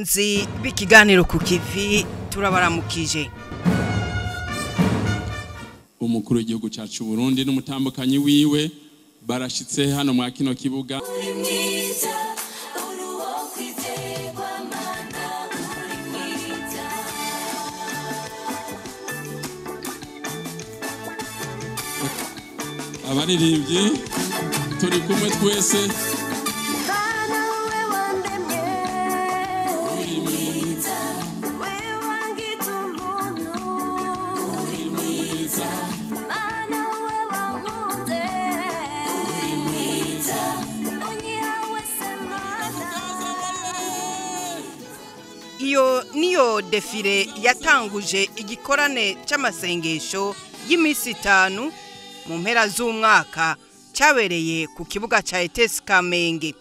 Bakunzi b'ikiganiro ku kivi turabaramukije. Umukuru w'igihugu cyacu Uburundi n'umutambukanyi wiwe barashitse hano mwa kino kibuga. Abaririmbyi turi kumwe twese. Iyo niyo defile yatanguje igikorane c'amasengesho y'imisi 5 mu mpera z'umwaka cyabereye ku kibuga ca ETS Kamenge.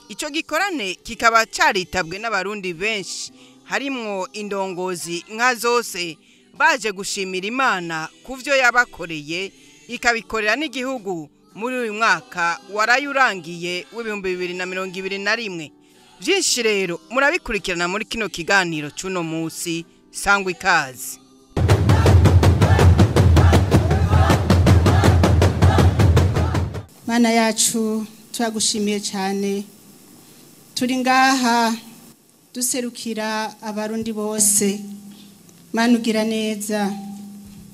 Ico gikorane kikaba caritabwe n'abarundi benshi harimwo indongozi nka zose baje gushimira Imana kuvyo yabakoreye ikabikorera n'igihugu muri uyu mwaka warayurangiye w'2021. Vyinshi rero murabikurikirana muri kino kiganiro cuno musi sangwa ikaze. Mana yacu turagushimiye cyane, turi ngaha duserukira abarundi bose. Mana ugira neza,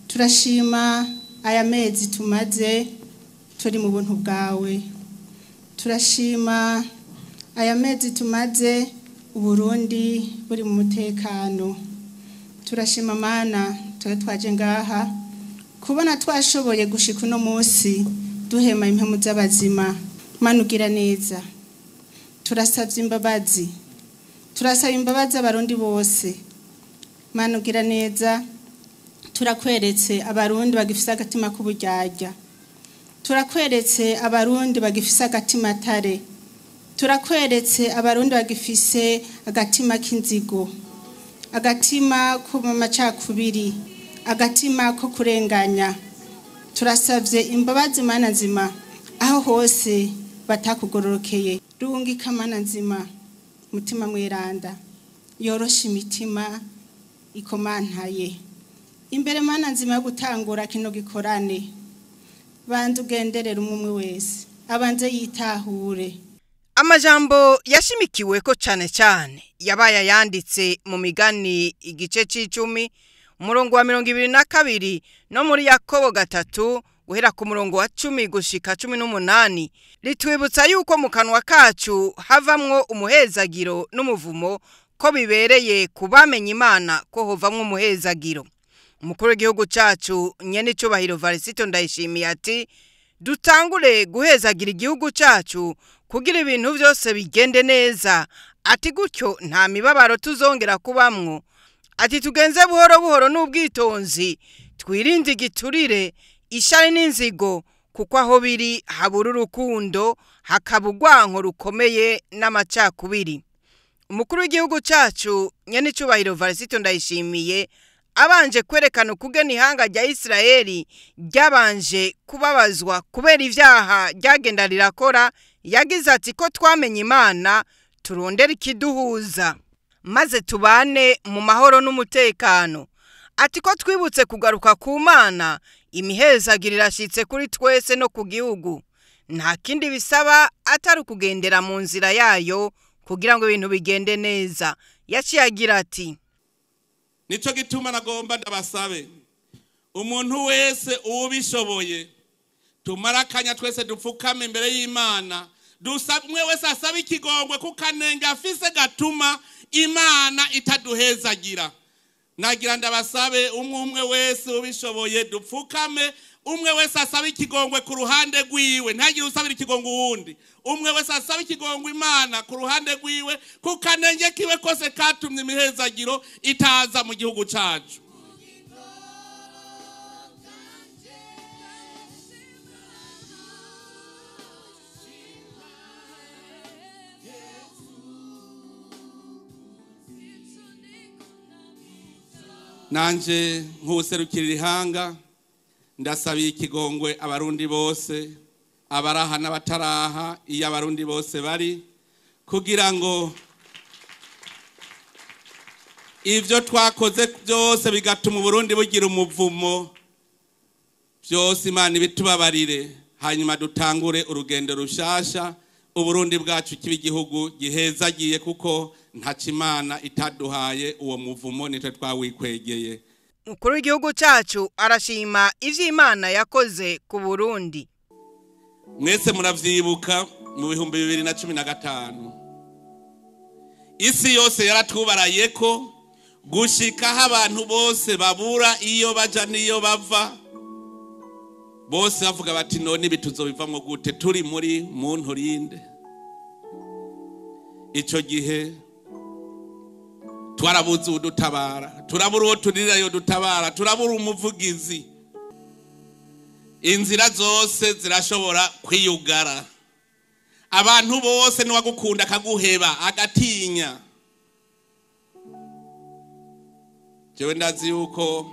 turashima aya mezi tumaze turi mu buntu bwawe, turashima aya mezi tumaze Uburundi buri mu mutekano. Turashima Mana twaje ngaha kubona twashoboye gushika uno munsi duhema impemu z'abazima. Mana ugira neza, turasavye imbabazi, turasaba imbabazi abarundi bose. Mana ugira neza, turakweretse abarundi bagifisa agatima k'uburyarya, turakweretse abarundi bagifisa agatima tare, turakweretse abarundi bagifise agatima k'inzigo, agatima ko mu macakubiri, agatima ko kurenganya. Turasavye imbabazi Mana nzima aho hose batakugororokeye. Rungika Mana nzima mutima mweranda yorosha imitima ikomantaye imbere. Mana nzima yo gutangura kino gikorane, banze ugenderera umwe wese abanze yitahure. Amajambo yashimikiwe ko cyane yabaye yanditse mu migani igice c'10 umurongo wa 22 no muri Yakobo 3 guhera ku murongo wa 10 gushika 18 litwibutsa yuko mu kanwa kacu havamwo umuhezagiro n'umuvumo, ko bibereye kubamenya Imana ko hovamwo umuhezagiro. Umukuru w'igihugu cacu nyene cyubahiro Varisito ndayishimiye ati dutangure guhezagira igihugu cacu kugira ibintu byose bigende neza. Ati gutyo nta mibabaro tuzongera kubamwo. Ati tugenze buhoro buhoro n'ubwitonzi, twirinde igiturire, ishari n'inzigo, kuko aho biri habura urukundo, hakabugwanko rukomeye n'amacakubiri. Umukuru w'igihugu cacu nyene cyubahiro Varisito ndayishimiye abanje kwerekana ukugena ihanga rya Isirayeli ryabanje kubabazwa kubera ivyaha ryagenda rirakora. Yagize ati ko twamenye Imana turondera ikiduhuza maze tubane mu mahoro n'umutekano. Ati ko twibutse kugaruka ku Mana, imihezagiro irashitse kuri twese no ku gihugu. Nta kindi bisaba atari kugendera mu nzira yayo kugira ngo ibintu bigende neza. Yaciye agira ati nico gituma nagomba ndabasabe umuntu wese ubishoboye tumarakanya twese dupfukame imbere y'Imana, dusabwe wese asaba ikigongwe kukanenge afise gatuma Imana itaduhezagira. Nagira ndabasabe umwe wese ubishoboye dupfukame, umwe wese asaba ikigongwe ku ruhande rwiwe, ntagire usabira ikigongwe uwundi. Umwe wese asaba ikigongwe Imana ku ruhande rwiwe kukanenge kiwe kose katumye imihezagiro itaza mu gihugu cacu. Nanje nk'userukira ihanga ndasabiye ikigongwe abarundi bose, abaraha n'abataraha, iyo abarundi bose bari, kugira ngo ivyo twakoze byose bigatuma Uburundi bugira umuvumo, byose Imana ibitubabarire, hanyuma dutangure urugendo rushasha, Uburundi bwacu kiba igihugu gihezagiye, kuko ntaco Imana itaduhaye uwo muvumo, nitwe twawikwegeye. Umukuru w'igihugu cyacu arashima ivyo Imana yakoze ku Burundi. Mwese muravyibuka mu 2015 isi yose yaratwubarayeko gushikaho abantu bose babura iyo baja niyo bava, bose bavuga bati none ibi tuzobivamwo gute, turi muri muntu rinde. Ico gihe twarabuze udutabara, turabura uwo turirayo dutabara, turabura umuvugizi. Inzira zose zirashobora kwiyugara, abantu bose niwagukunda akaguheba agatinya. Jewe ndazi yuko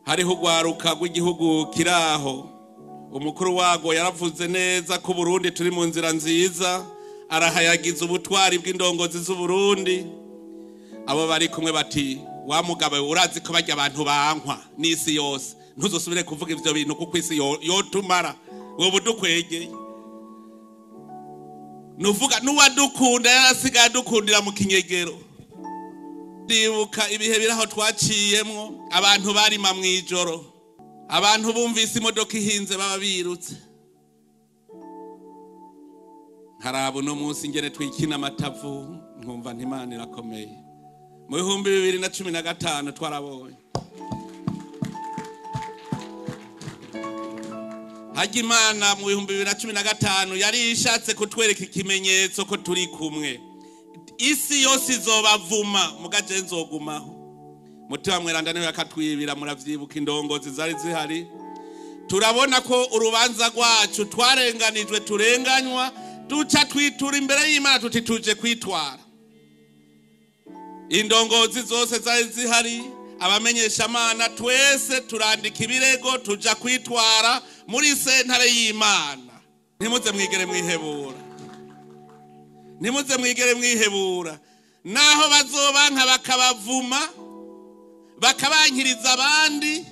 hariho urwaruka rw'igihugu kiraho, umukuru wago yaravuze neza ko Burundi turi mu nzira nziza, arahayagiza ubutwari bw'indongozi z'Uburundi. Abo bari kumwe bati wa mugabe urazi ko bajya abantu bankwa n'isi yose, ntuzosubire kuvuga ivyo bintu kuko isi yotumara, wowe dukwegeye. Nuvuga nuwadukunda yarasigaye dukundira mu kinyegero. Ndibuka ibihe biraho twaciyemwo, abantu barima mwijoro, abantu bumvise imodoka ihinze baba birutse. Harabu no munsi ngene twikina amatavu, nkumva ntimana irakomeye. Mu 2015 twarabonye haji Imana mu 2015 yari ishatse kutwereka ikimenyetso ko turi kumwe. Isi yose izobavuma mugaje nzogumaho. Mutima mweranda niwe yakatwibira, muravyibuka indongozi zari zihari. Turabona ko urubanza rwacu twarenganijwe, turenganywa, duca twitura imbere y'Imana tuti tuje kwitwara. Indongozi zose zari zihari, abamenyesha Imana twese turandika ibirego tuja kwitwara muri sentare y'Imana. Ntimuze mwigere mwihebura, ntimuze mwigere mwihebura. Naho bazobanka bakabavuma bakabankiriza abandi,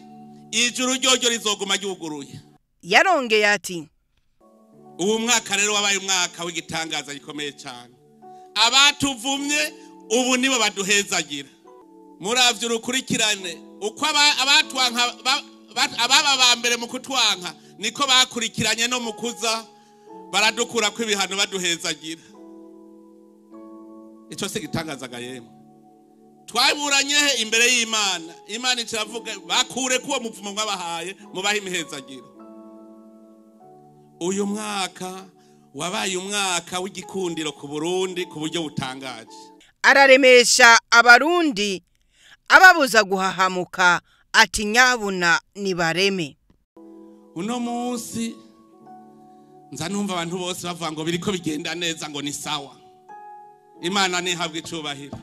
ijuru ryoryo rizoguma ryuguruye. Yarongeye ati uwo mwaka rero wabaye umwaka w'igitangaza gikomeye cyane. Abatuvumye ubu nibo baduhezagira. Muravye urukurikirane uko abatwanka ababa bambere mu kutwanka niko bakurikiranye no mukuza baradukura ko ibihano baduhezagira. Ico se gitangazaga yemwe. Twaburanye imbere y'Imana, Imana iciravuga bakure kuwo muvumo mwabahaye mubahe imihezagiro. Uyu mwaka wabaye umwaka w'igikundiro ku Burundi ku buryo butangaje. Araremesha abarundi ababuza guhahamuka, ati nyabuna nibareme. Uno munsi nza numva abantu bose bavuga ngo biriko bigenda neza, ngo ni sawa. Imana nihabwe icubahiro.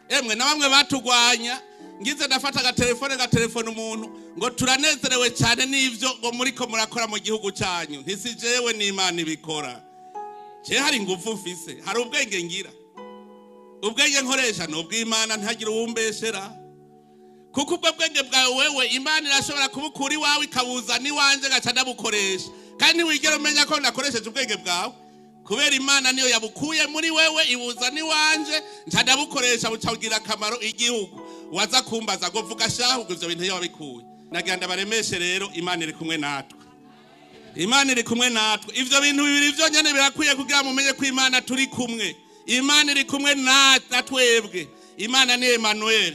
Emwe na bamwe batugwanya, ngize ndafata agatelefone umuntu ngo turanezerewe cyane n'ivyo ngo muriko murakora mu gihugu cyanyu. Ntisi jewe ni Imana ibikora. Je hari ingufu mfise, hari ubwenge ngira. Ubwenge nkoresha no bw'Imana, ntagira uwumbeshera. Kuko ubwo bwenge bwawe wewe Imana irashobora kubukura iwawe ikabuza ni wanje gaca ndabukoresha. Kandi wigera umenya ko nakoresheje ubwenge bwawe, kubera Imana niyo yabukuye muri wewe ibuza ni wanje, nca ndabukoresha bucagira akamaro igihugu. Waza kumbaza ngo vuga shaho ivyo bintu yabikuye. Nagenda baremeshe rero, Imana iri kumwe natwe. Imana iri kumwe natwe. Ivyo bintu bibiri vyo nyene birakwiye kugira mumenye ko Imana turi kumwe. Imana iri kumwe natwebwe. Imana ni Emmanuel.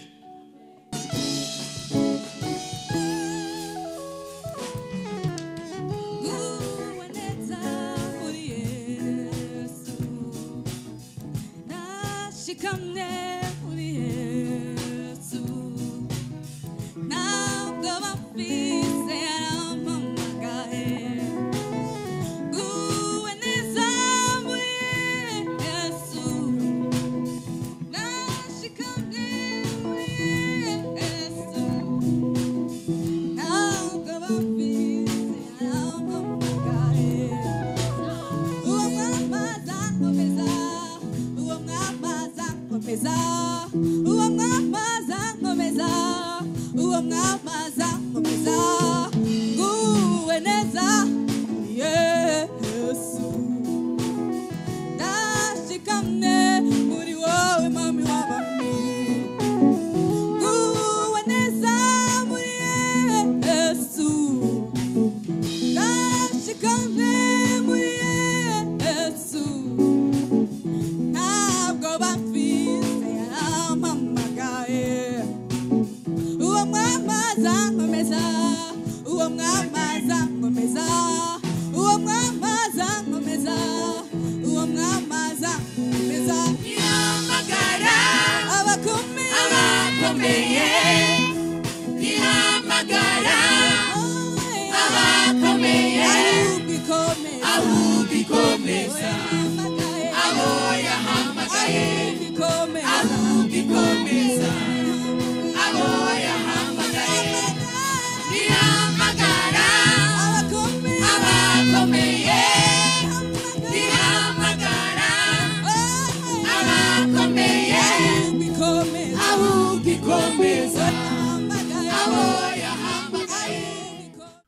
uwo mwamaza nkomeza uwo mwamaza nkomeza nguwe neza Yesu ndashikamye muri wowe mami w'abami nguwe neza muri Yesu ndashikamye muri Yesu ntabwo bamfise yarampamagaye uwo mwamaza nkomeza uwo mwamaza nkomeza uwo mwamaza nkomeza uwo mwamaza nkomeza ihamagara abakomeye ihamagara abakomeye abugikomeza abo yahamagaye abugikomeza abo yahamagaye ihamagara abakomeye ihamagara abakomeye abugikomeza abo yahamagaye.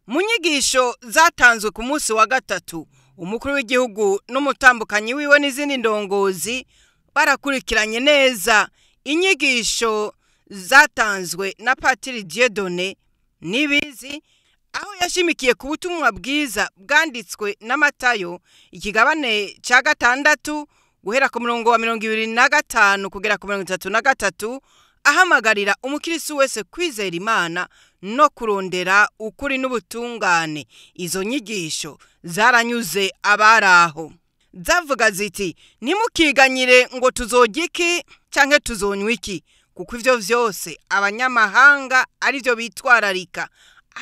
Mu nyigisho zatanzwe ku munsi wa gatatu, umukuru w'igihugu n'umutambukanyi wiwe n'izindi ndongozi barakurikiranye neza inyigisho zatanzwe na Patiri Dieudonné Nibizi, aho yashimikiye ku butumwa bwiza bwanditswe na Matayo ikigabane cya 6 guhera ku murongo wa 25 kugera ku 33, ahamagarira umukristo wese kwizera Imana no kurondera ukuri n'ubutungane. Izo nyigisho zaranyuze abaraho, zavuga ziti ntimukiganyire ngo tuzogiki canke tuzonywa iki, kuko ivyo vyose abanyamahanga ari byo bitwararika,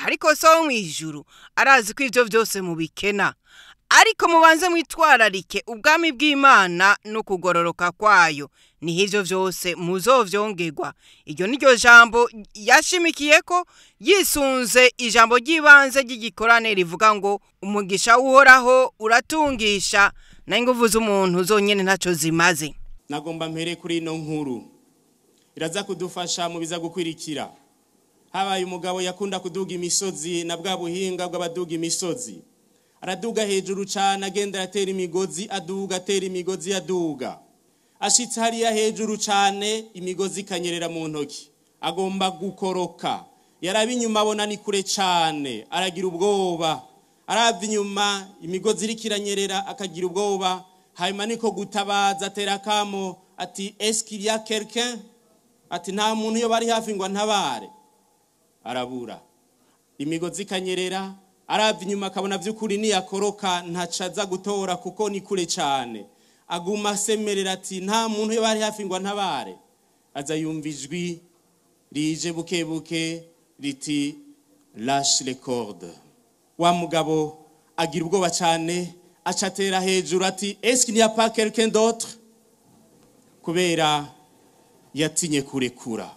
ariko so mu ijuru arazi ko ivyo vyose mubikena. Ariko mubanze mwitwararike ubwami bw'Imana no kugororoka kwayo, ni ivyo vyose muzovyongerwa. Iryo niryo jambo yashimikiye ko yisunze ijambo ry'ibanze ry'igikorane rivuga ngo umugisha uhoraho uratungisha na inguvu z'umuntu zonyene ntaco zimaze. Nagomba mpere kuri ino nkuru iraza kudufasha mu biza gukwirikira. Habaye umugabo yakunda kuduga imisozi na bwa buhinga bw'abaduga imisozi, araduga hejuru cyane agenda atera imigozi aduga atera imigozi aduga, ashitse hariya hejuru cyane imigozi kanyerera mu ntoki, agomba gukoroka. Yaraba inyuma abona ni kure cyane, aragira ubwoba, arava inyuma imigozi irikiranyerera akagira ubwoba. Hanyuma niko gutabaza atera kamo ati est-ce qu'il y a quelqu'un, ati nta muntu yo bari hafi ngo ntabare. Arabura, imigozi kanyerera, arava inyuma akabona by'ukuri ni yakoroka ntacaza gutora kuko ni kure cyane. Aguma semerera ati nta muntu yo bari hafi ngo ntabare. Aza yumva ijwi rije buke buke riti lâche les cordes. Wa mugabo agira ubwoba cyane, acatera hejuru ati est-ce qu'il n'y a pas quelqu'un d'autre, kubera yatinye kurekura.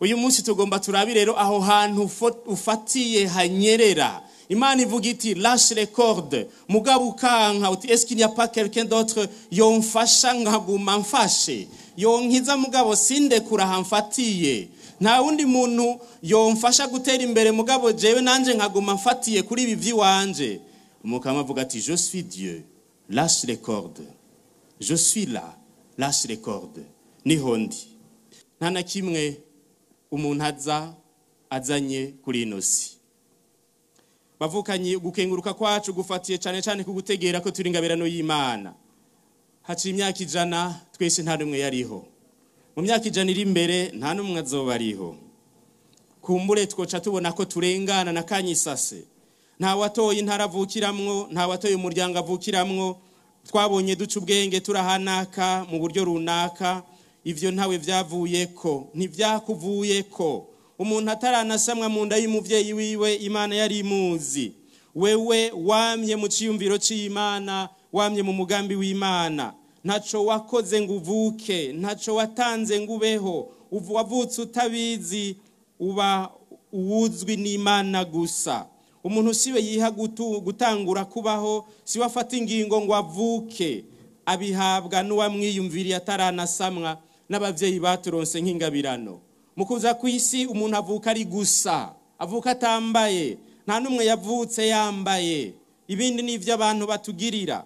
Uyu munsi tugomba turabire rero aho hantu ufatiye hanyerera. Imana ivuga iti lâche les cordes, mugabo ukanka uti est-ce qu'il n'y a pas quelqu'un d'autre yomfasha nkaguma mfashe, yonkiza mugabo sinde kura hamfatiye, nta wundi muntu yomfasha gutera imbere mugabo jewe nanje nkaguma mfatiye kuri ibi vyiwanje. Umukama avuga ati je suis Dieu, lâche les cordes, je suis là, lâche les cordes. Niho ndi. Nta na kimwe umuntu azanye kuri ino si. Bavukanye gukenguruka kwacu gufatiye cyane cyane kugutegera ko turi ingabirano y'Imana. Haci imyaka 100 twese nta numwe yariho. Mu myaka 100 iri imbere nta numwe azoba ariho. Kumbure twoca tubona ko turengana na kanyisase. Nta watoye intaravukiramwo, nta watoye umuryango avukiramwo. Twabonye duca ubwenge turahanaka mu buryo runaka. Ivyo ntawe vyavuyeko, ntivyakuvuyeko. Umuntu ataranasamwa mu nda y'umuvyeyi wiwe Imana yari imuzi. Wewe wamye mu ciyumviro c'Imana, wamye mu mugambi w'Imana. Ntaco wakoze ngo uvuke, ntaco watanze ngo ubeho. Wavutse utabizi, uba uwuzwi n'Imana gusa. Umuntu siwe yiha gutangura kubaho, siwe afata ingingo ngo avuke. Abihabwa n'uwamwiyumviriye ataranasamwa, n'abavyeyi baturonse nk'ingabirano. Mu kuza ku isi umuntu avuka ari gusa, avuka atambaye, nta numwe yavutse yambaye. Ibindi nivyo abantu batugirira.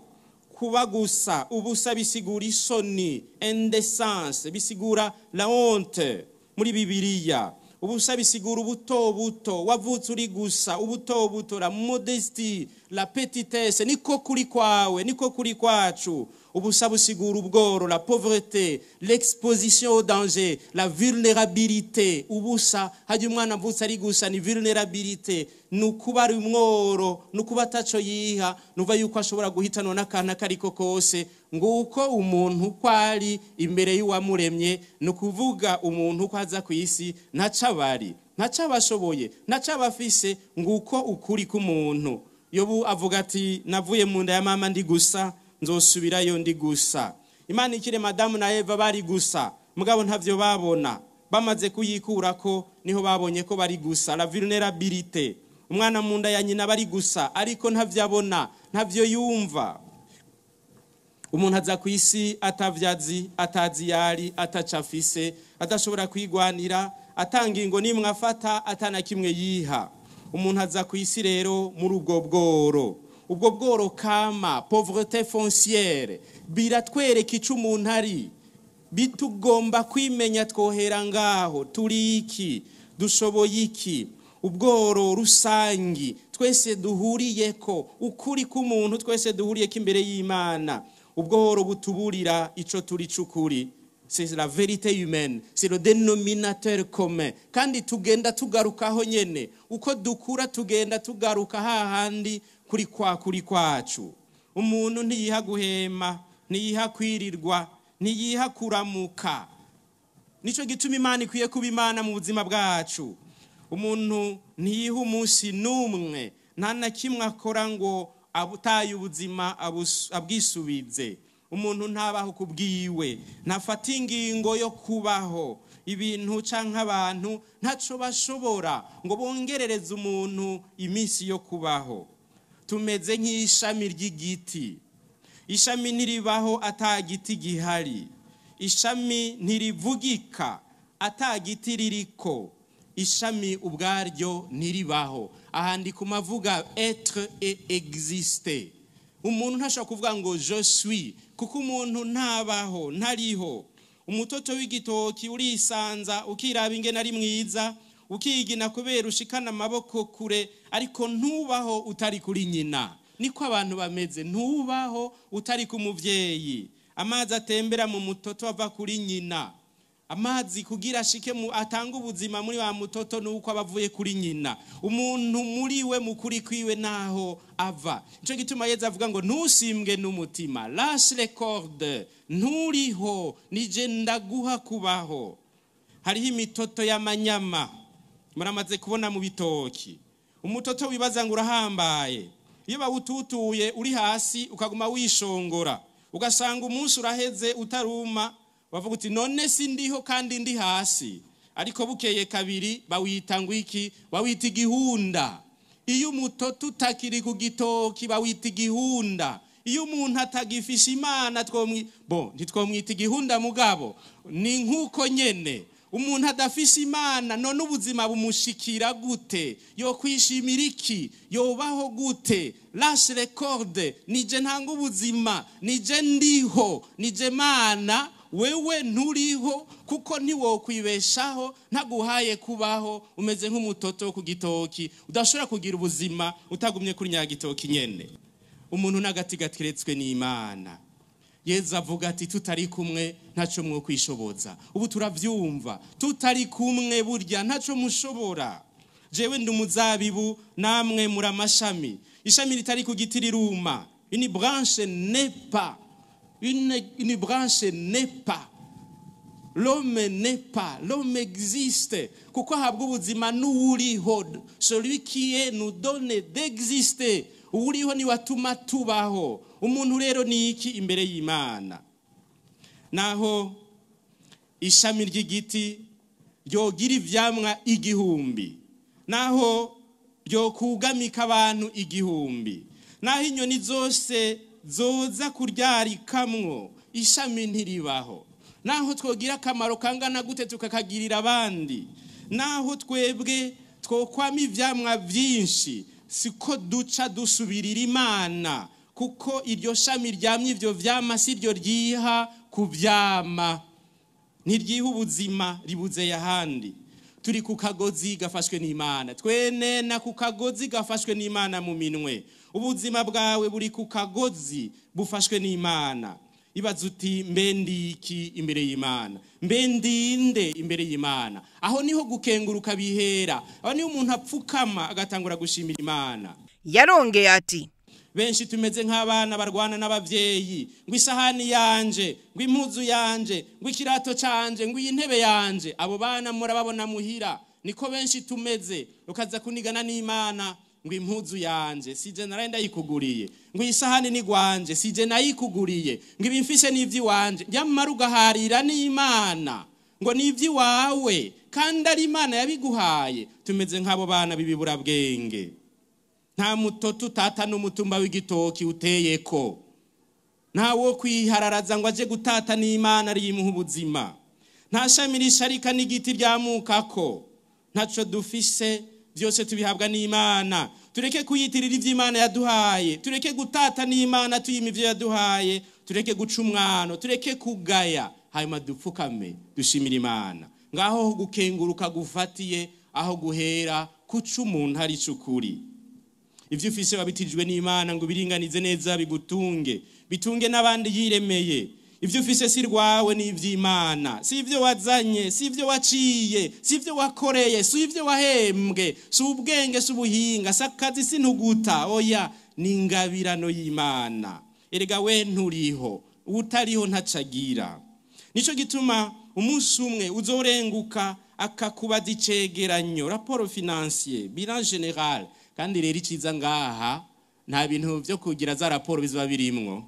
Kuba gusa, ubusa bisigura isoni, indecence, bisigura la honte muri Bibiliya. Ubusa bisigura ubuto buto, wavutse uri gusa, ubuto buto, la modestie, la petitesse, niko kuri kwawe, niko kuri kwacu. Ubusa busigura ubworo, la pauvreté, l'exposition au danger, la vulnérabilité. Ubusa haje umwana avutse ari gusa ni vulnérabilité, nukuba ari umworo, nukuba ataco yiha, nuva yuko ashobora guhitanwa n'akana kariko kose. Nguko umuntu kwari imbere y'uwamuremye, nukuvuga umuntu ko aza ku isi ntacabari, ntacabashoboye, ntacabafise. Nguko ukuri k'umuntu. Yobu avuga ati navuye mu nda ya mama ndi gusa, nzosubirayo ndi gusa. Imana ikire Madamu na Eva bari gusa, mugabo ntavyo babona. Bamaze kuyikurako niho babonye ko bari gusa, la vulnérabilité. Umwana mu nda ya nyina bari gusa, ariko ntavyo abona, ntavyo yumva. Umuntu aza ku isi atavyazi, atazi yari, atacafise, adashobora kwigwanira, atangingo nimwe afata, atana kimwe yiha. Umuntu aza ku isi rero muri ubwo bworo. Ubwo bworo kama, pauvreté foncière, biratwereka ico umuntu ari. Bitugomba kwimenya twohera ngaho, turi iki, dushoboye iki. Ubworo rusangi, twese duhuriyeko, ukuri k'umuntu twese duhuriyeko imbere y'Imana. Ubworo butuburira ico turi c'ukuri. C'est la vérité humaine, c'est le dénominateur commun. Kandi tugenda tugarukaho nyene, uko dukura tugenda tugaruka hahandi kuri kwacu. Umuntu ntiyiha guhema, ntiyiha kwirirwa, ntiyiha kuramuka. Nico gituma Imana ikwiye kuba Imana mu buzima bwacu. Umuntu ntiyiha umunsi numwe, nta na kimwe akora ngo abutaye ubuzima abwisubize. Umuntu ntabaho kubwiwe, ntafata ingingo yo kubaho. Ibintu canke abantu ntaco bashobora ngo bongerereze umuntu iminsi yo kubaho. Tumeze nk'ishami ry'igiti. Ishami ntiribaho atagiti gihari. Ishami ntirivugika atagiti ririko. Ishami ubwaryo ntiribaho. Ahandi kumavuga être et exister. Umuntu ntashobora kuvuga ngo je suis, kuko umuntu ntabaho, ntariho. Umutoto w'igitoki urisanza, ukiraba ingene ari mwiza, ukigina kubera ushikana amaboko kure, ariko ntubaho utari kuri nyina. Niko abantu bameze, ntubaho utari ku muvyeyi. Amazi atembera mu mutoto ava kuri nyina. Amazi kugira ashike atanga ubuzima muri wa mutoto nuko abavuye kuri nyina. Umuntu muri we mukuri kwiwe naho ava. Nico gituma Yesu avuga ngo ntusimbwe n'umutima, lâche les cordes, nturiho, nije ndaguha kubaho. Hariho imitoto y'amanyama muramaze kubona mu bitoki. Umutoto wibaza ngo urahambaye, iyo bawututuye uri hasi ukaguma wishongora, ugasanga umunsi uraheze utaruma, bavuga uti none sindiho kandi ndi hasi. Ariko bukeye kabiri bawita ngo iki, bawita igihunda. Iyo umutoto utakiri ku gitoki bawita igihunda. Iyo umuntu atagifisha Imana ntitwomwita igihunda, mugabo ni nkuko nyene umuntu adafisha Imana none ubuzima bumushikira gute, yo kwishimira iki, yobaho gute. Lâche les cordes, nije ntanga ubuzima, nije ndiho, nije Mana. Wewe nturiho kuko ntiwokwibeshaho, ntaguhaye kubaho, umeze nk'umutoto ku gitoki, udashobora kugira ubuzima utagumye kuri nyagitoki nyene. Umuntu n'agati gateretswe n'Imana. Yesu avuga ati tutari kumwe ntaco mwo kwishoboza. Ubu turavyumva, tutari kumwe burya ntaco mushobora. Jewe ndi umuzabibu, namwe muri amashami. Ishami ritari ku giti riruma. Une branche n'est pas. Une branche n'est pas. L'homme n'est pas. L'homme existe. Kuko habwa ubuzima n'uwuriho. Celui qui est nous donne d'exister. Uwuriho ni watuma tubaho. Umuntu rero ni iki imbere y'Imana? Naho ishami ry'igiti ryogira ivyamwa igihumbi, naho ryokugamika abantu igihumbi, naho inyoni zose zoza kuryarikamwo, ishami ntiribaho. naho twogira akamaro kangana gute tukakagirira abandi, naho twebwe twokwama ivyamwa vyinshi, siko duca dusubirira Imana, kuko iryo shami ryamye ivyo vyama si ryo ryiha kuvyama, ntiryiha ubuzima ribuze yahandi. Turi ku kagozi gafashwe n'Imana, twenena ku kagozi gafashwe n'Imana mu minwe. Ubuzima bwawe buri ku kagozi bufashwe n'Imana. Ibaza uti mbe ndiki imbere y'Imana, mbe ndinde imbere y'Imana. Aho niho gukenguruka bihera, aho niho umuntu apfukama agatangura gushimira Imana. Yarongeye ati, benshi tumeze nk'abana barwana n'abavyeyi, ngo isahani yanje, ngo impuzu yanje, ngo ikirato canje, ngo intebe yanje. Abo bana murababona muhira, niko benshi tumeze. Ukaza kunigana n'Imana, ngo impuzu yanje sije narenda yikuguriye, ngo isahani ni gwanje sije nayikuguriye, ngo ibimfishe n'ivyi wanje. Nyamara ugaharira n'Imana ngo n'ivyi wawe, kandi ari Imana yabiguhaye. Tumeze nk'abo bana bibibura bwenge. Nta mutoto utata n'umutumba w'igitoki uteyeko, nta wo kwihararaza ngo aje gutata n'Imana riyimuha ubuzima, nta shami risharika n'igiti ryamukako. Ntaco dufise, byose tubihabwa n'Imana. Tureke kuyitirira ivy'Imana yaduhaye, tureke gutata n'Imana tuyima ivyo yaduhaye, tureke guca umwano, tureke kugaya, hanyuma dupfukame dushimira Imana. Ngaho gukenguruka gufatiye aho guhera kuca umuntu hari cukuri. Ivyo ufise wabitijwe n'Imana ngo biringanize neza bigutunge, bitunge n'abandi yiremeye. Ivyo ufise si rwawe ni ivy'Imana, si ivyo wazanye, si ivyo waciye, si ivyo wakoreye, si ivyo wahembwe, si ubwenge, si ubuhinga, si akazi, si ntuguta. Oya, ni ingabirano y'Imana. Erega we nturiho, utariho ntacagira. Nico gituma umunsi umwe uzorenguka akakubaza icegeranyo, rapport financier, bilan général. Kandi rero iciza ngaha nta bintu byo kugira za raporo biziba birimwo,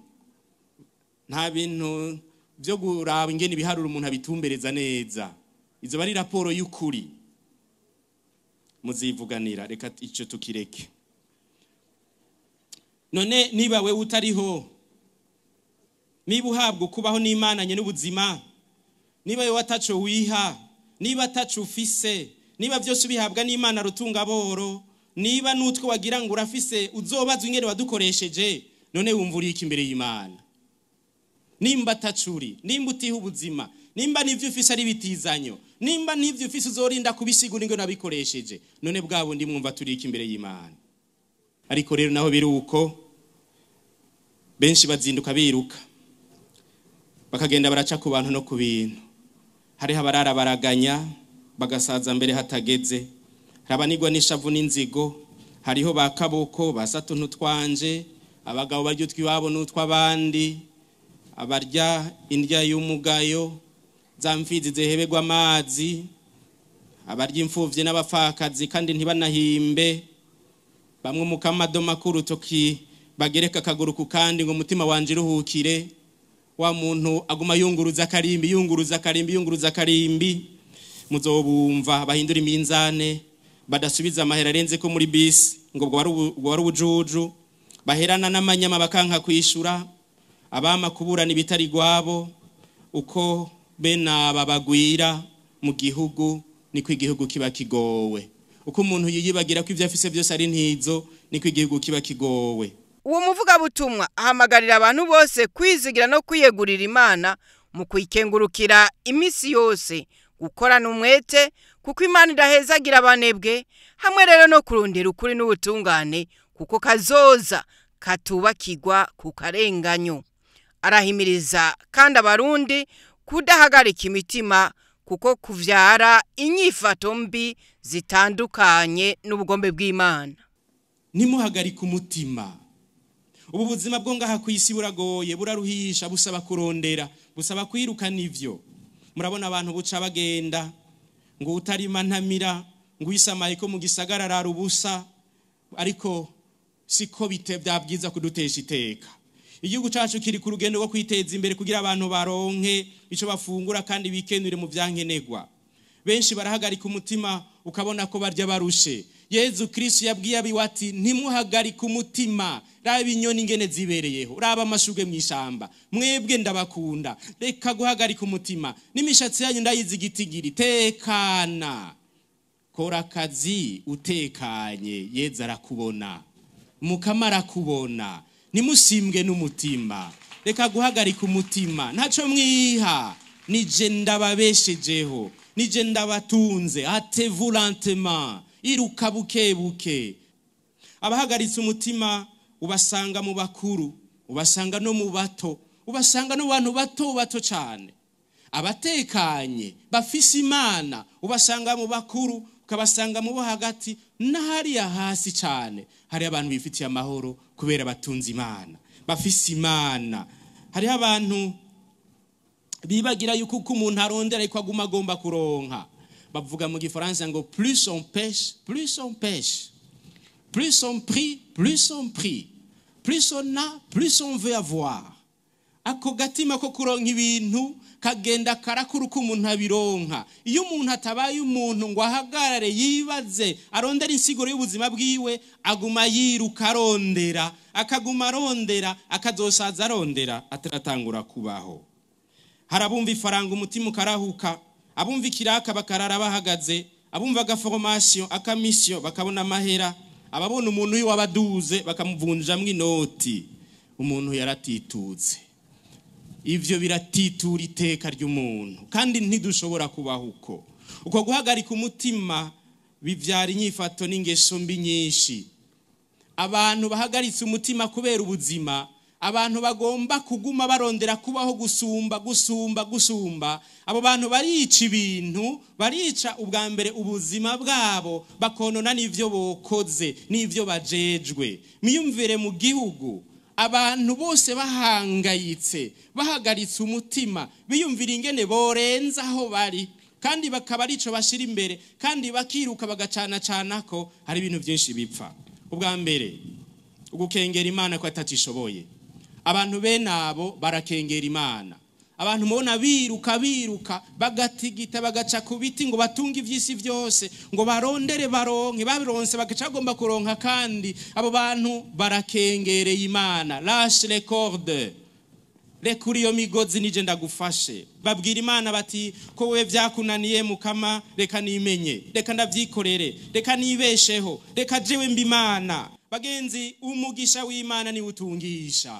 nta bintu byo guraba ingene biharura umuntu abitumbereza neza. Izo bari raporo y'ukuri muzivuganira. Reka ico tukireke. None niba we utariho, niba uhabwa kubaho n'Imana nye n'ubuzima, niba we wataco wiha, niba ataco ufise, niba byose bihabwa n'Imana rutunga boro, niba nutwe wagira ngo urafise uzobazwa ingene wadukoresheje, none wumvura iki imbere y'Imana? Nimba tacuri, nimba utiha ubuzima, nimba nivyo ufise ari bitizanyo, nimba nivyo ufise uzorinda kubisigura ingene nabikoresheje, none bwabo ndi mwumva turi iki imbere y'Imana? Ariko rero naho biruko, benshi bazinduka biruka, bakagenda baraca ku bantu no ku bintu. Hariho abarara baraganya bagasaza mbere hatageze, habanigwa n'ishavu n'inzigo. Hariho bakaboko basatu ntutwanje, abagabo baryo twiwabo n'utwabandi, abarya indya y'umugayo, zamfizi zehebegwa amazi, abarya imfuvye n'abafakazi kandi ntibanahimbe. Bamwe mu kamadoma k'urutoki bagereka akaguru ku kandi ngo mutima wanje ruhukire. Wa muntu aguma yunguruza karimbi, yunguruza karimbi, yunguruza karimbi. Muzobumva bahindura iminzane, badasubiza amahera arenze ko muri bisi ngo wari ubujuju, baherana n'amanyama bakanka kwishura, abama kuburana ibitari gwabo. Uko bena babagwira mu gihugu niko igihugu kiba kigowe. Uko umuntu yiyibagira ko ivyo afise byose ari ntizo, niko igihugu kiba kigowe. Uwo muvuga butumwa ahamagarira abantu bose kwizigira no kwiyegurira Imana mu kwikengurukira imisi yose, gukorana umwete, kuko Imana idahezagira abanebwe, hamwe rero no kurondera ukuri n'ubutungane, kuko kazoza katubakirwa ku karenganyo. Arahimiriza kandi abarundi kudahagarika imitima, kuko kuvyara inyifato mbi zitandukanye n'ubugombe bw'Imana. Nimuhagarika umutima. Ubu buzima bwo ngaha kwisi buragoye, buraruhisha, busaba kurondera, busaba kwirukana ivyo. Murabona abantu buca bagenda ngo utarima ntamira, ngo isamaye ko mu gisagara rarubusa, ariko siko bitevya byiza kudutesha iteka. Igihugu cacu kiri ku rugendo rwo kwiteza imbere kugira abantu baronke ico bafungura kandi bikenure mu vyankenegwa. Benshi barahagarika umutima ukabona ko barya barushe. Yezu Kristo yabwiye abiwati ntimuhagarike umutima, raba inyoni ingene zibereyeho, raba amashugwe mu ishamba, mwebwe ndabakunda, reka guhagarika umutima, n'imishatsi yanyu ndayizi igitigiri, tekana, kora akazi utekanye, Yezu arakubona, Mukama arakubona, nimusimbwe n'umutima, reka guhagarika umutima, ntaco mwiha, nije ndababeshejeho, nije ndabatunze, hâtez-vous lentement, iruka buke buke. Abahagaritse umutima ubasanga mu bakuru, ubasanga no mu bato, ubasanga no bantu bato bato cyane. Abatekanye bafise Imana ubasanga mu bakuru, ukabasanga mu bo hagati, n'ahariya hasi cyane hari abantu bifitiye amahoro kubera batunze Imana, bafise Imana. Hari abantu bibagira yuko umuntu arondera ko aguma agomba kuronka. Bavuga mu Gifaransa ngo plus on pêche, plus on pêche. Plus on prie, plus on prie. Plus on a, plus on veut avoir. Ako gatima ko kuronka ibintu kagenda karakuru ko umuntu abironka. Iyo umuntu atabaye umuntu ngo ahagarare yibaze arondera insiguro y'ubuzima bwiwe, aguma yiruka arondera, akaguma arondera, akazosaza arondera, ataratangura kubaho. Harabumva ifaranga umutima ukarahuka, abumva ikiraka bakarara bahagaze, abumva agaformation akamisiyo bakabona amahera, ababona umuntu wabaduze bakamuvunjamwe inoti, umuntu yaratitutse. Ivyo biratitura iteka ry'umuntu, kandi ntidushobora kubaho uko guhagarika umutima bivyara inyifato n'ingeso mbi nyinshi. Abantu bahagaritse umutima kubera ubuzima, abantu bagomba kuguma barondera kubaho gusumba, abo bantu barica ibintu, barica ubwa mbere ubuzima bwabo, bakonona n'ivyo bokoze n'ivyo bajejwe. Miyumvire mu gihugu abantu bose bahangayitse, bahagaritse umutima, biyumvira ingene borenza aho bari, kandi bakaba arico bashira imbere, kandi bakiruka bagacana ko hari ibintu byinshi bipfa. Ubwa mbere ugukengera Imana ko atatishoboye. Abantu bene abo barakengera Imana. Abantu mubona biruka bagatigita bagaca ku biti ngo batunge ivyisi byose, ngo barondere baronke, babironse bagaca bagomba kuronka, kandi abo bantu barakengereye Imana. Lâche les cordes, rekura iyo migozi nije ndagufashe. Babwira Imana bati ko we vyakunaniye Mukama, reka nimenye, reka ndavyikorere, reka nibesheho, reka jewe mbi Imana. Bagenzi, umugisha w'Imana ni utungisha.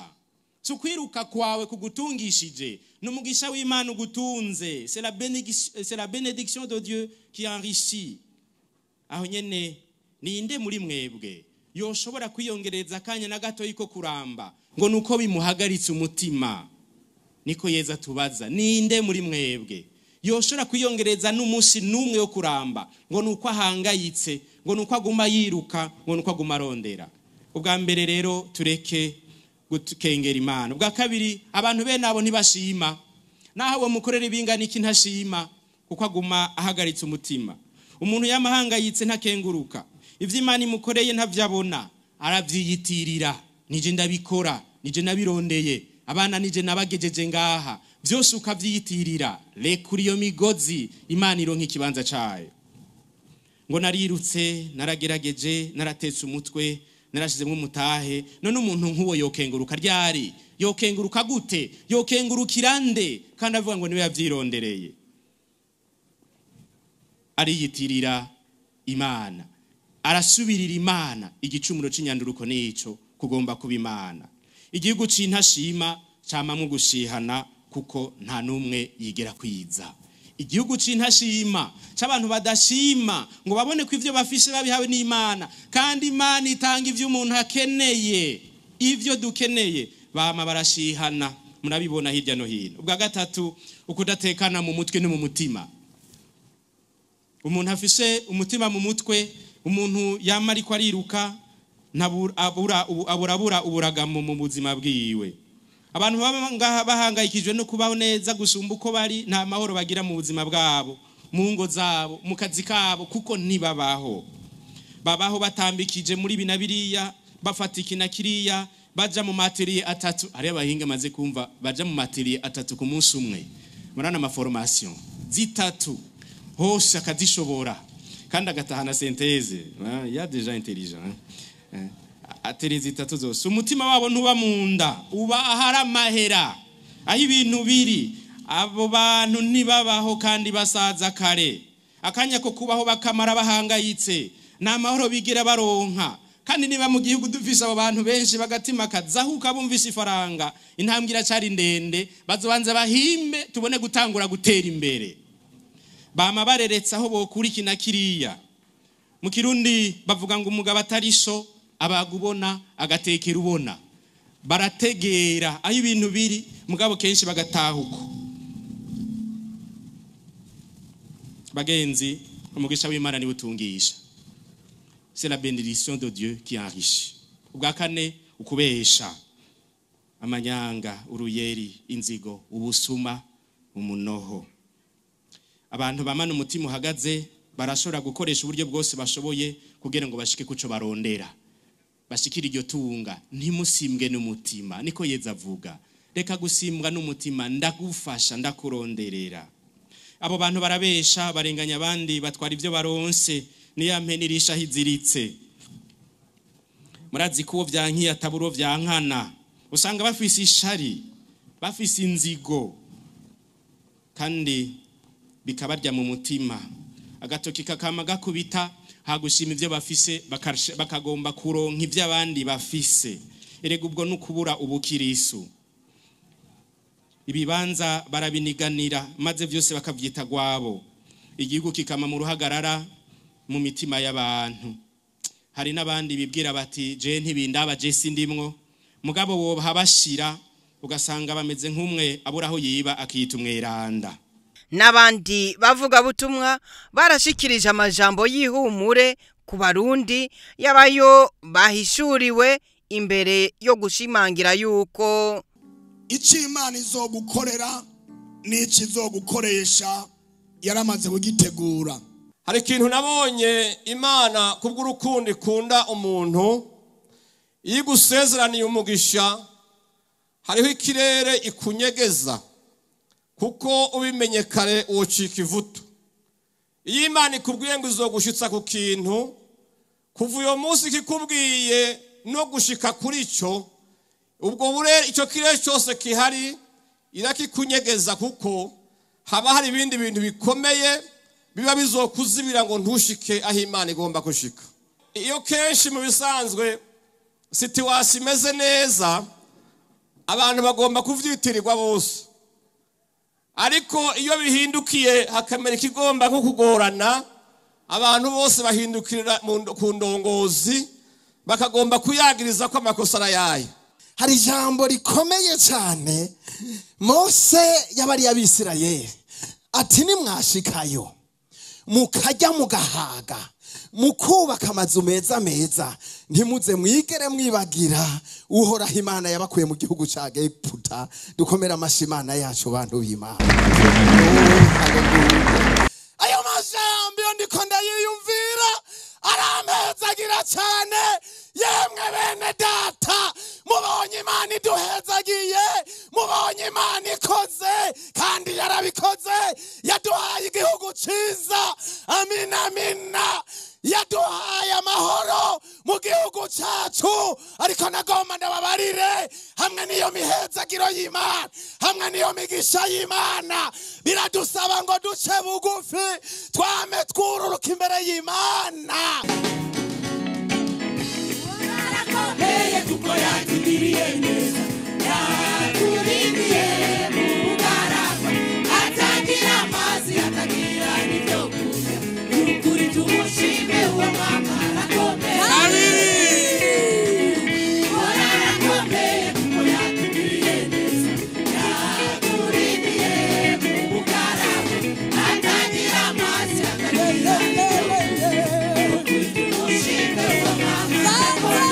Sukwiruka kwawe kugutungishije, n'umugisha w'Imana ugutunze. C'est la bénédiction de Dieu qui enrichit. Aho nyene ninde muri mwebwe yoshobora kwiyongereza akanya na gato yiko kuramba ngo nuko bimuhagaritse umutima? Niko Yezu tubaza, ninde muri mwebwe yoshobora kwiyongereza n'umunsi numwe yo kuramba ngo nuko ahangayitse, ngo nuko aguma yiruka, ngo nuko aguma arondera? Ubwa mbere rero tureke gukengera Imana. Ubwa kabiri, abantu bene abo ntibashima, naho wo mukorere bingana iki ntashima, kuko aguma ahagaritse umutima. Umuntu yamahangayitse ntakenguruka, ivyo Imana imukoreye ntavyabona, aravyiyitirira. Nije ndabikora, nije nabirondeye, abana nije nabagejeje ngaha, byose ukavyiyitirira. Rekura iyo migozi, Imana ironka ikibanza cayo. Ngo narirutse, naragerageje, naratetse umutwe, narashizemwe umutahe, none umuntu nk'uwo yokenguruka ryari? Yokenguruka gute? Yokengurukira nde? Kandi avuga ngo niwe yavyirondereye. Ariyitirira Imana, arasubirira Imana. Igicumuro c'inyanduruko nico kugomba kuba Imana. Igihugu c'intashima camamwe gushihana, kuko nta numwe yigera kwiza. Igihugu c'intashima c'abantu badashima ngo babone ko ivyo bafishe babihawe n'Imana, kandi Imana itanga ivyo umuntu akeneye, ivyo dukeneye. Bama barashihana, murabibona hirya no hino. Ubwa gatatu, ukudatekana mu mutwe no mu mutima. Umuntu afishe umutima mu mutwe, umuntu yama ariko ariruka, abura uburagamo mu buzima bwiwe. Abantu baba bahangayikijwe no kubaho neza gusumba uko bari, nta mahoro bagira mu buzima bwabo, mu ngo zabo, mu kazi kabo, kuko ntibabaho. Babaho batambikije muri binabiriya, bafatikina kiriya, baja mu materiye atatu. Ari abahinga maze kumva baja mu materiye atatu ku munsi umwe. Murana ama formation zitatu hose akazishobora, kandi agatahana senteze ya deja intelligent atereza itatu zose umutima wabo ntuba munda uba ahari amahera aho ibintu biri abo bantu ntibabaho kandi basaza kare akanya ko kubaho bakamara bahangayitse nta mahoro bigira baronka kandi niba mu gihugu dufise abo bantu benshi bagatima kazahuka bumvise ifaranga intambwe iracari ndende bazobanza bahimbe tubone gutangura gutera imbere bama bareretse aho bokurikina kiriya mu Kirundi bavuga ngo umugabo atari so abagubona agatekera ubona barategera aho ibintu biri mugabo kenshi bagatahuko bagenzi umugisha w'Imana ni butungisha c'est la bénédiction de Dieu qui enrichit ubwa kane ukubesha amanyanga uruyeri inzigo ubusuma umunoho abantu bamana umutima uhagaze barashobora gukoresha uburyo bwose bashoboye kugira ngo bashike kuco barondera bashikira iryo tunga ntimusimbwe n'umutima niko Yezu avuga reka gusimbwa n'umutima ndagufasha ndakuronderera abo bantu barabesha barenganya abandi batwara ivyo baronse niya mpenirisha hiziritse murazi ko vyankiye ataburo vyankana usanga bafise ishari bafise inzigo kandi bikabarya mu mutima agatoki kakama gakubita hagushima ivyo bafise bakagomba kuronka ivyo abandi bafise erega ubwo nukubura ubukirisu ibibanza barabiniganira maze vyose bakavyita gwabo igihugu kikama mu ruhagarara mu mitima y'abantu hari nabandi bibwira bati je ntibindaba je sindimwo mugabo wo habashira ugasanga bameze nk'umwe aburaho yiba akiyita umweranda n'abandi bavuga butumwa barashikirije amajambo y'ihumure ku barundi yabayo bahishuriwe imbere yo gushimangira yuko Imana izogukorera n'ikizogukoresha yaramaze kugitegura. Hari ikintu nabonye Imana kubw'urukundo ikunda umuntu yigusezeraniye umugisha hariho ikirere ikunyegeza kuko ubimenye kare uwocika ivuto. Iyo Imana ikubwiye ngo izogushitsa ku kintu kuva uyo munsi kikubwiye no gushika kuri cyo ubwo bure icyo kirere cyose kihari irakikunyegeza kuko haba hari ibindi bintu bikomeye biba bizokuzibira ngo ntushike aho Imana igomba gushika. Iyo kenshi mu bisanzwe situation imeze neza abantu bagomba kuvyitirirwa bose, ariko iyo bihindukiye hakamera ikigomba nko kugorana abantu bose bahindukirira ku ndongozi bakagomba kuyagiriza ko amakosa arayaye. Hari ijambo rikomeye cyane Mose yabari y'Abisirayeli ati nimwashikayo mukajya mugahaga mukubaka amazu meza meza ntimuze mwigere mwibagira uhoraho Imana yabakuye mu gihugu cya Egiputa. Dukomera amashi Imana yacu bantu b'Imana. Ayo majambo yo ndiko ndayiyumvira aramezagira cyane. Yemwe bene data mubonye Imana iduhezagiye, mubonye Imana ikoze kandi yarabikoze, yaduhaye igihugu ciza. Amina amina. Yaduhaye amahoro mu gihugu cyacu, ariko nagomba ndababarire hamwe niyo mihezagiro y'Imana, hamwe niyo migisha y'Imana biradusaba ngo duce bugufi twame twururuka imbere y'Imana. Kuko yatugiriye neza, yaturindiye mu bugaragwa, atagira amazi atagira n'ibyo kurya, n'ukuri tumushime uwo Mwami arakomeye. Arakomeye kuko yatugiriye neza, yaturindiye mu bugaragwa, atagira amazi atagira n'ibyo kurya, n'ukuri tumushime uwo Mwami arakomeye.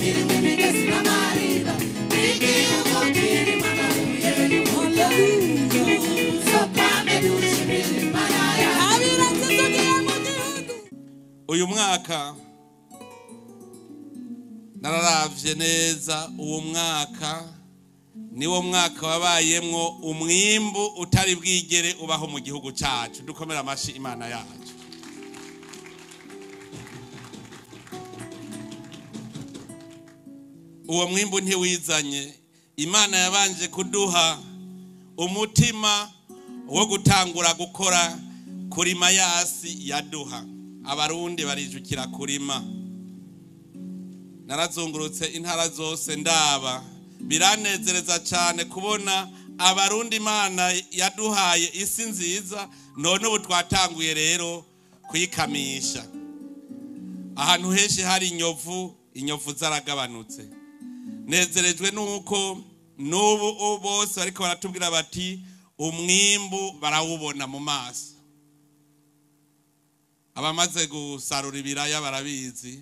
kirimo imigezi n'amariba n'igihugu kirimo amabuye y'umuyaga sopame dushimire Imana yacu. Uyu mwaka nararavye neza, uwo mwaka niwo mwaka wabayemwo umwimbu utari bwigere ubaho mu gihugu cyacu. Dukomera amashi Imana yacu. Uwo mwimbu ntiwizanye, Imana yabanje kuduha umutima wo gutangura gukora kurima yasi yaduha. Abarundi barijukira kurima. Narazungurutse intara zose ndaba, biranezereza cyane kubona abarundi Imana yaduhaye isi nziza, none ubu twatanguye rero kwikamisha. Ahantu henshi hari inyovu zaragabanutse. Nezerejwe nuko n'ubu bose bariko baratubwira bati umwimbu barawubona mu maso. Abamaze gusarura ibiraya barabizi,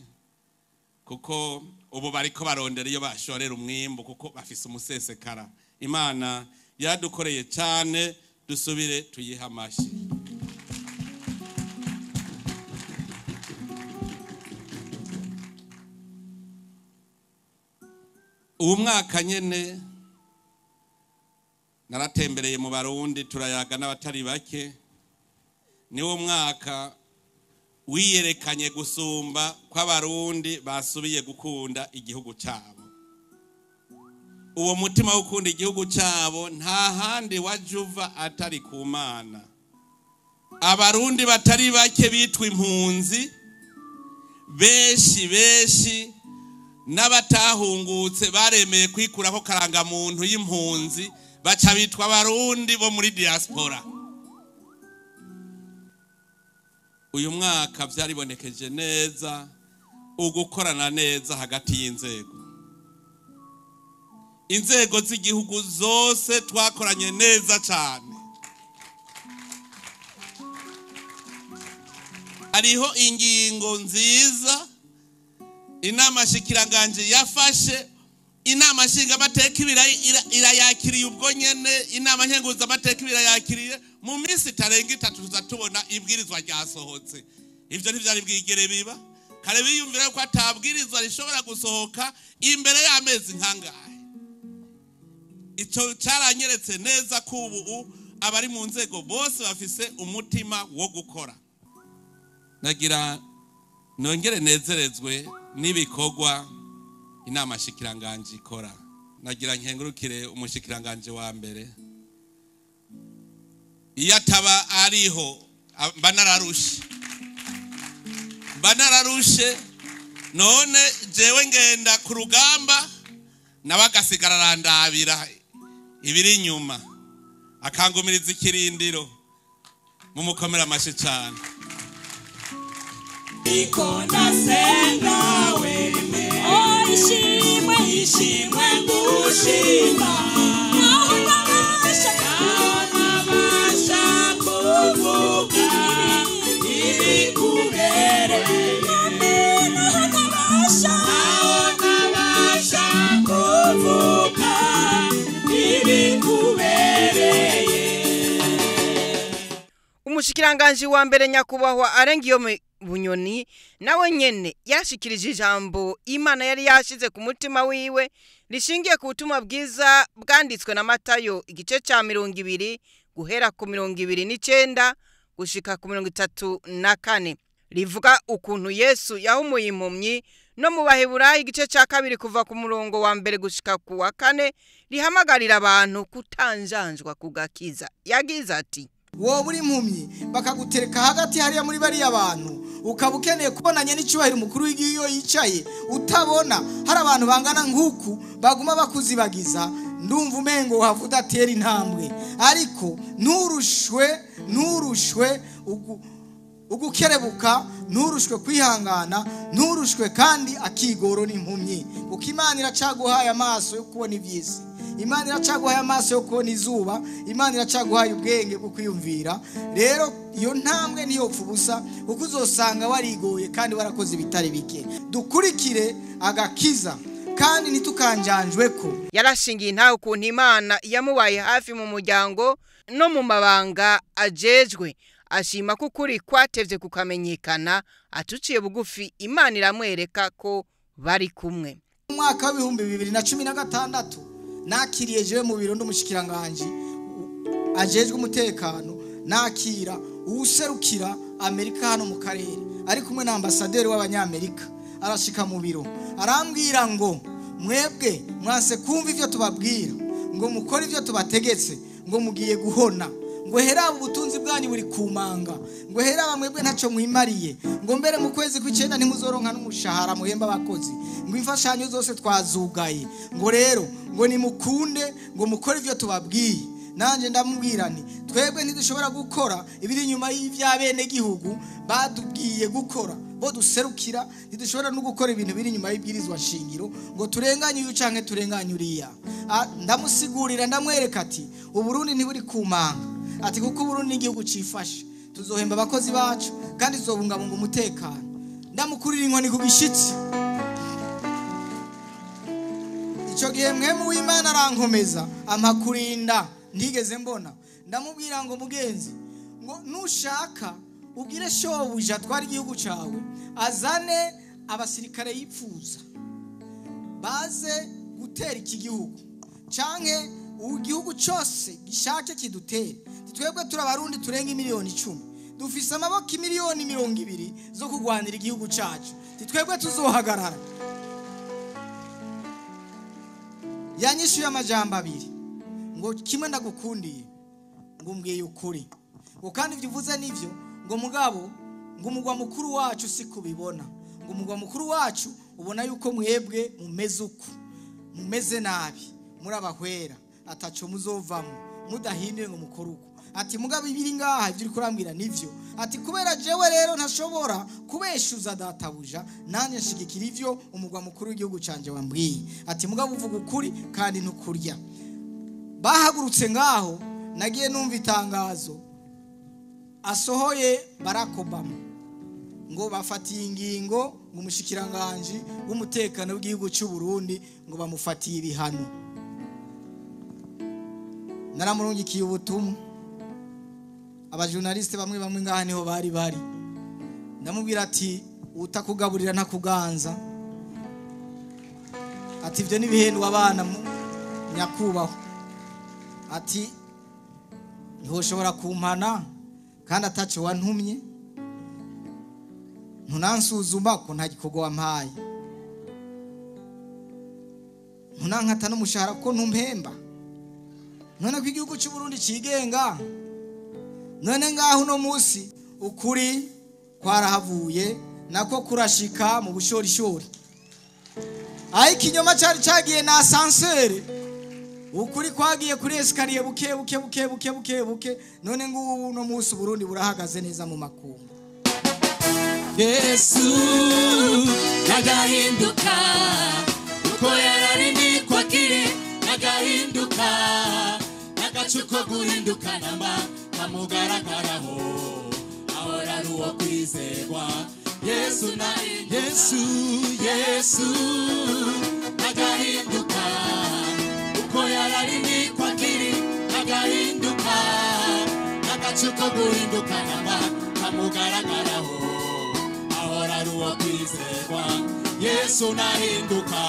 kuko ubu bariko barondera iyo bashorera umwimbu, kuko bafise umusesekara. Imana yadukoreye cyane, dusubire tuyiha amashi. Uwo mwaka nyene naratembereye mu Barundi, turayaga n'abatari bake. Niwo mwaka wiyerekanye gusumba kw'abarundi basubiye gukunda igihugu cyabo. Uwo mutima wo gukunda igihugu cyabo nta handi wajuva atari ku Mana. Abarundi batari bake bitwa impunzi, benshi n'abatahungutse baremeye kwikuraho karanga muntu y'impunzi, baca bitwa abarundi bo muri diaspora. Uyu mwaka byaribonekeje neza ugukorana neza hagati y'inzego. Inzego z'igihugu zose twakoranye neza cyane. Hariho ingingo nziza inama shikiranganje yafashe, inama nshinga amateka irayakiriye ubwo nyene, inama nkenguza amateka irayakiriye. Mu minsi itarenga 3 tuzatubona ibwirizwa ryasohotse. Ivyo ntivyari bwigere biba. Kare biyumvira ko atabwirizwa rishobora gusohoka imbere y'amezi nkangahe. Ico caranyeretse neza ko ubu abari mu nzego bose bafise umutima wo gukora. Nagira nongere nezerezwe n'ibikorwa inama shikiranganje ikora. Nagira nkengurukire umushikiranganje wa mbere. Iyo ataba ariho banararushe none jewe ngenda ku rugamba nabagasigara randabira ibiri inyuma, akangumiriza ikirindiro. Mumukomera amashi cyane. Iko nasenga weme ishimwe ngushima naho nabasha kuvuga ibikubereye naho nabasha kuvuga ibikubereye. Umushikiranganje wa mbere nyakubahwa Arengiyome Bunyoni nawe nyene yashikirije ijambo Imana yari yashize ku mutima wiwe, rishingiye ku butumwa bwiza bwanditswe na Matayo igice ca 20 guhera ku 29 gushika ku 34, rivuga ukuntu Yesu yahumuye impumyi, no mu Baheburayo igice ca 2 kuva ku murongo wa 1 gushika ku wa 4 rihamagarira abantu kutanjanjwa kugakiza. Yagize ati: wowe uri impumyi bakagutereka hagati hariya muri bari abantu, ukaba ukeneye kubonanya n'icyubahiro umukuru w'igihugu yicaye, utabona hari abantu bangana nk'uku baguma bakuzibagiza, ndumva umengo havuda atera intambwe. Ariko nturushwe ugukerebuka, nturushwe kwihangana, nturushwe kandi akigoro n'impumyi, kuko Imana iracaguhaye amaso yo kubona iby'isi. Imana iracaguhaye amaso yo kubona izuba. Imana iracaguhaye ubwenge bwo kwiyumvira. Rero iyo ntambwe ntiyopfa ubusa, kuko uzosanga warigoye kandi warakoze ibitari bike. Dukurikire agakiza kandi ntitukanjanjwe ko. Yarashingiye ntawe ukuntu Imana yamubaye hafi mu muryango no mu mabanga ajejwe. Ashima ko ukuri kwatevye kukamenyekana, atuciye bugufi Imana iramwereka ko bari kumwe. Mu mwaka wa 2016 nakiriye jewe mu biro ndumushikiranganje ajejwe umutekano, nakira uwuserukira Amerika hano mu karere ari kumwe na ambasaderi w'abanyamerika. Arashika mu biro arambwira ngo mwebwe mwase kumva ivyo tubabwira, ngo mukora ivyo tubategetse, ngo mugiye guhona, ngo hera ubutunzi bwanyu buri kumanga, ngo hera mwebwe ntaco mwimariye, ngo mbere mu kwezi kw'icenda ntimuzoronka n'umushahara muhemba abakozi, ngo imfashanyo zose twazugaye, ngo rero ngo nimukunde, ngo mukore ivyo tubabwiye. Nanje ndamubwira nti twebwe ntidushobora gukora ibiri nyuma y'ivyabene gihugu badubwiye gukora, bo duserukira ntidushobora no gukora ibintu biri nyuma y'ibwirizwa shingiro ngo turenganye uyu canke turenganye uriya. Ndamusigurira ndamwereka ati Uburundi ntiburi kumanga, ati kuko Uburundi n'igihugu cifashe, tuzohemba abakozi bacu kandi tuzobungabunga umutekano. Ndamukurira inkoni ku gishitsi. Ico gihe mwemu w'Imana arankomeza amakurinda ntigeze mbona. Ndamubwira ngo mugenzi, ngo nushaka ubwire shobuja twari igihugu cawe azane abasirikare yipfuza baze gutera iki gihugu canke igihugu cyose gishake kidutere. Twebwe turabarundi turenga miliyoni 10, dufise amaboko miliyoni 200 zo kugwanira igihugu cacu. Twebwe tuzohagarara. Yanyishuye amajambo abiri ngo kimwe ndagukundiye, ngo mbwiye ukuri, ngo kandi ivyo uvuze nivyo, ngo mugabo ngo umugwa mukuru wacu si kubibona, ngo umugwa mukuru wacu ubona yuko mwebwe mumeze uko, mumeze nabi, muri abahwera ataco muzovamo mudahinduye ngo mukuru uko. Ati mugabo ibiri ngaha ivyo kurambwira nivyo, ati kubera jewe rero ntashobora kubeshuza databuja, nanye nshigikira ivyo umugwa mukuru w'igihugu canje wambwiye. Ati mugabo uvuga ukuri kandi ntukurya. Bahagurutse ngaho nagiye numva itangazo asohoye Barack Obama ngo bafatiye ingingo ngo umushikiranganje w'umutekano w'igihugu cy'u Burundi ngo bamufatiye ibihano. Naramurungikiye ubutumwa, abajournaliste bamwe ngaha niho bari ndamubwira ati utakugaburira ntakuganza, ati ivyo nibihendu abana nyakubaho, ati ntihoshobora kumpana kandi ataco wantumye, ntunansuzuma ko nta gikorwa wampaye, ntunankata n'umushahara ko ntumpemba. None ko igihugu cy'u Burundi cigenga, none ngaho no musi ukuri kwarahavuye nako kurashika mu bushorishori. Ayi kinyoma cyari cagiye na ascenseur, ukuri kwagiye kuri escalier buke. None ngubu no musi Burundi burahagaze neza mu makungu. Yesu nagahinduka uko yararindi kwa kiri, nagahinduka nagacuko guhinduka namba kamugaragaraho ahora ruwo kwizerwa. Yesu nagahinduka uko yararindi kwa kiri, nagahinduka nagacuko guhinduka namba kamugaragaraho ahora ruwo kwizerwa. Yesu nahinduka.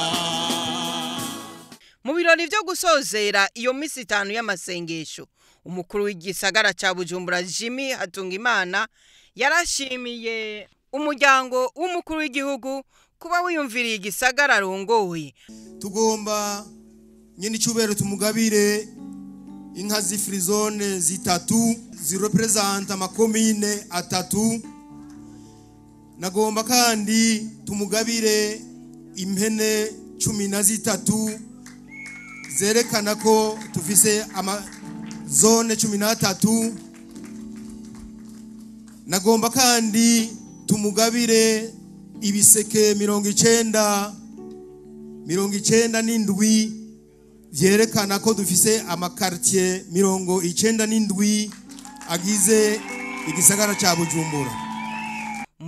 Mu birori byo gusozera iyo misi 5 y'amasengesho, umukuru w'igisagara ca Bujumbura Jimmy Hatungimana yarashimiye umuryango w'umukuru w'igihugu kuba wiyumviriye igisagara arongoye. Tugomba nyene icubero tumugabire inka zifrizone 3 zirepresenta amakomine 3. Nagomba kandi tumugabire impene 13 zerekana ko tufise zone 13. Nagomba kandi tumugabire ibiseke 97 vyerekana ko dufise amakartier 97 agize igisagara ca Bujumbura.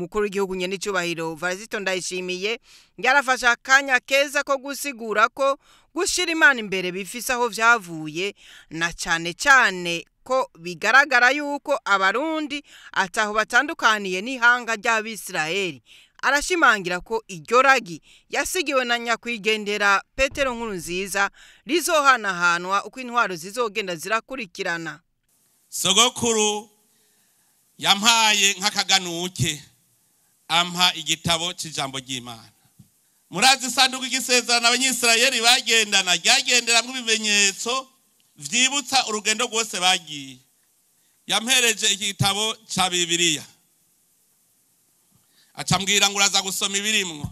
umukuru w'igihugu n'icyubahiro Varisito Ndayishimiye yarafashe akanya keza ko gusigura ko gushira Imana imbere bifise aho vyavuye, na cyane cyane ko bigaragara yuko abarundi ataho batandukaniye n'ihanga ry'Abisirayeli. Arashimangira ko iryo ragi yasigiwe na nyakwigendera Petero Nkurunziza rizohanahanwa uko intwaro zizogenda zirakurikirana. Sogokuru yampaye nk'akaganuke, ampa igitabo cy'ijambo ry'Imana. Murazi isanduku y'isezerano abanyisirayeli bagendana ryagenderamwo ibimenyetso vyibutsa urugendo rwose bagiye. Yampereje igitabo ca Bibiliya, acambwira ngo uraza gusoma ibirimwo.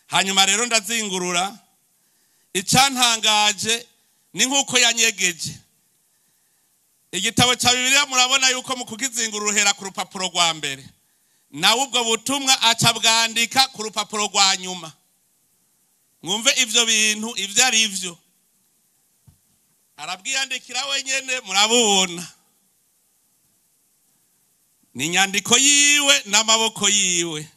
Hanyuma rero ndazingurura, icantangaje ni nk'uko yanyegeje. Igitabo ca Bibiliya murabona yuko mu kukizingurura uhera ku rupapuro rwa mbere, nawe ubwo butumwa aca bwandika ku rupapuro rwa nyuma. Mwumve ivyo bintu ivyo ari vyo, arabwiyandikira wenyene, murabubona ni inyandiko yiwe n'amaboko yiwe.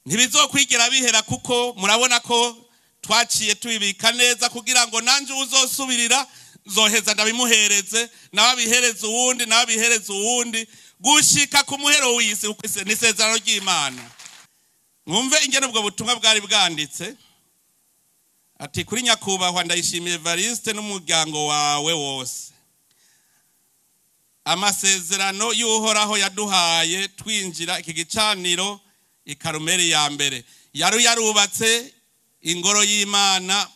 Ntibizokwigira bihera kuko murabona ko twaciye tubibika neza kugira ngo nanje uzosubirira zoheza ndabimuhereze, nababihereze uwundi, nababihereze uwundi, gushika ku muhero w'isi n'isezerano ry'Imana. Mwumve ingene ubwo butumwa bwari bwanditse. Ati kuri nyakubahwa Ndayishimiye Evariste n'umuryango wawe wose, amasezerano y'uhoraho yaduhaye twinjira iki gicaniro i Karumeli ya mbere, yarubatse ingoro y'Imana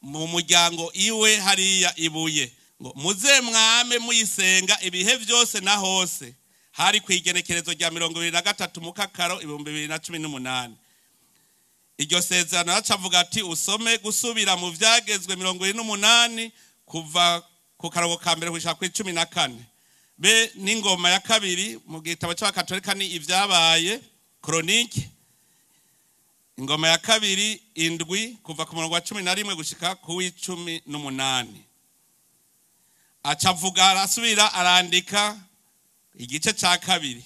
mu muryango iwe hariya Ibuye, ngo muze mwame muyisenga ibihe byose na hose. Hari kwigenekerezo rya 23 Mukakaro 2018. Iryo sezerano acavuga ati usome gusubira mu vyagezwe 28 kuva ku karongo ka mbere gushika ku 14. Be n'ingoma ya kabiri mu gitabo cy'Abakatolika ni ivyabaye Chronique, ingoma ya kabiri 7 kuva ku murongo wa 11 gushika ku 18. Acavuga arasubira arandika igice ca kabiri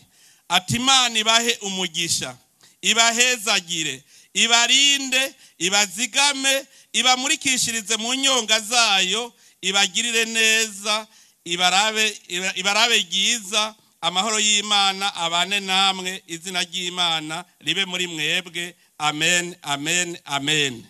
ati Imana ibahe umugisha, ibahezagire, ibarinde, ibazigame, ibamurikishirize mu nyonga zayo, ibagirire neza, ibarabe ryiza. Amahoro y'Imana abane namwe, izina ry'Imana ribe muri mwebwe. Amen, amen, amen.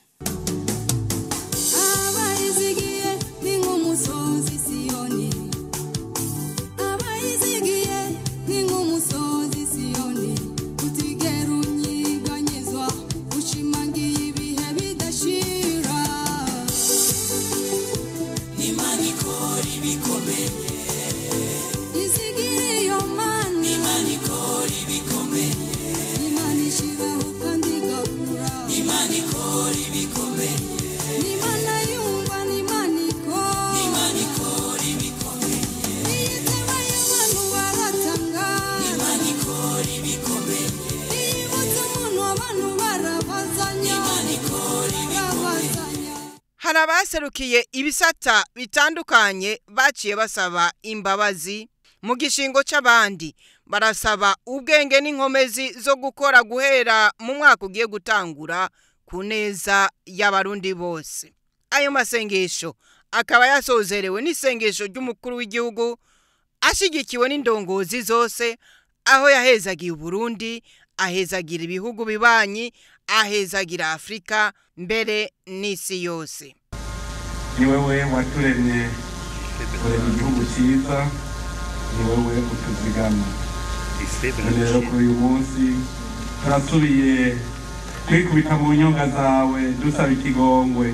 Hari abaserukiye ibisata bitandukanye baciye basaba imbabazi mu gishingo c'abandi, barasaba ubwenge n'inkomezi zo gukora guhera mu mwaka ugiye gutangura ku neza y'abarundi bose. Ayo masengesho akaba yasozerewe n'isengesho ry'umukuru w'igihugu ashigikiwe n'indongozi zose, aho yahezagiye Uburundi, ahezagira ibihugu bibanyi, ahezagira Afrika mbere n'isi yose. Ni wewe waturemye kurema igihugu cyiza, ni wewe utuzigama. Rero kuri uyu munsi turasubiye kwikubita mu nyonga zawe dusaba ikigongwe,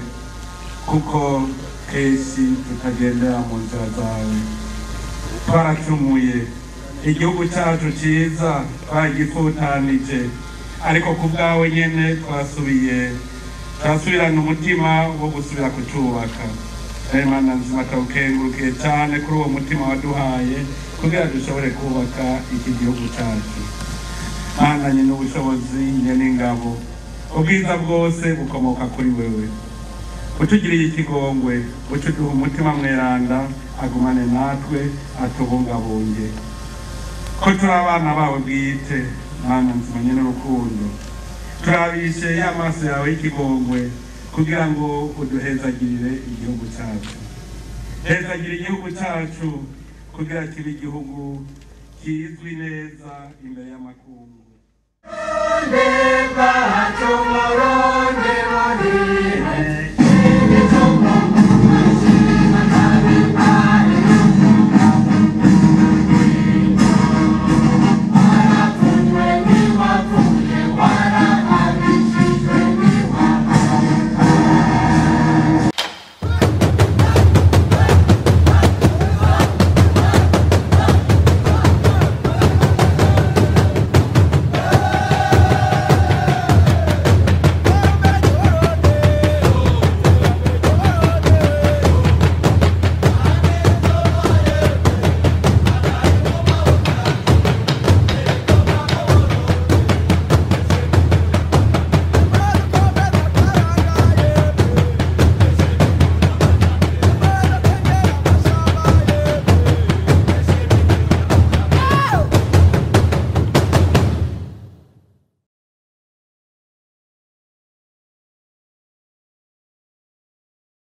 kuko kenshi tutagendera mu nzira zawe. Twaracumuye, igihugu cyacu cyiza twagifutanije, ariko ku bwawe nyene twasubirana umutima wo gusubira kucubaka. Imana nzima tawukengurukiye cyane kuri uwo mutima waduhaye kugira dushobore kubaka iki gihugu cyacu. Mana nyene ubushobozi nyene ingabo, ubwiza bwose bukomoka kuri wewe. Utugiriye ikigongwe, utuduha umutima mweranda, agumane natwe atubungabunge. Ko turi abana bawe bwite, Mana nzima nyene urukundo turabishe y'amaso yawe y'ikigongwe kugira ngo uduhezagirire igihugu cyacu hezagire igihugu cyacu kugira kibe igihugu kizwi neza imbere y'amakungu Murundi